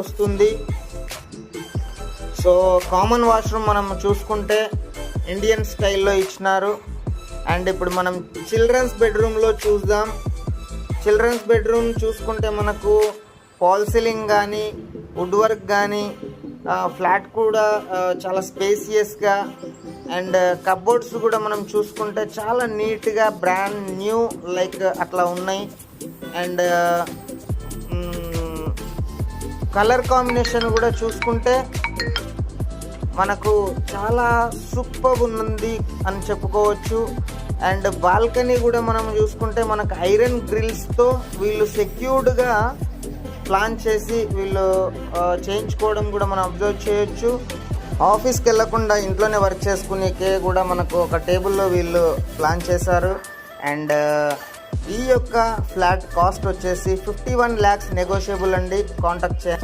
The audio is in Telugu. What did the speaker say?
వస్తుంది. సో కామన్ వాష్రూమ్ మనం చూసుకుంటే ఇండియన్ స్టైల్లో ఇచ్చినారు. అండ్ ఇప్పుడు మనం చిల్డ్రన్స్ బెడ్రూమ్లో చూద్దాం. చిల్డ్రన్స్ బెడ్రూమ్ చూసుకుంటే మనకు ఫాల్ సీలింగ్ కానీ వుడ్ వర్క్ కానీ ఫ్లాట్ కూడా చాలా స్పేసియస్గా అండ్ కబోర్డ్స్ కూడా మనం చూసుకుంటే చాలా నీట్గా బ్రాండ్ న్యూ లైక్ అట్లా ఉన్నాయి. అండ్ కలర్ కాంబినేషన్ కూడా చూసుకుంటే మనకు చాలా సూపర్ ఉంది అని చెప్పుకోవచ్చు. అండ్ బాల్కనీ కూడా మనం చూసుకుంటే మనకు ఐరన్ గ్రిల్స్తో వీళ్ళు సెక్యూర్డ్గా ప్లాన్ చేసి వీళ్ళు చేయించుకోవడం కూడా మనం అబ్జర్వ్ చేయొచ్చు. ఆఫీస్కి వెళ్ళకుండా ఇంట్లోనే వర్క్ చేసుకునేకే కూడా మనకు ఒక టేబుల్లో వీళ్ళు ప్లాన్ చేశారు. అండ్ ఈ యొక్క ఫ్లాట్ కాస్ట్ వచ్చేసి 51 lakhs నెగోషియబుల్ అండి. కాంటాక్ట్ చేయండి.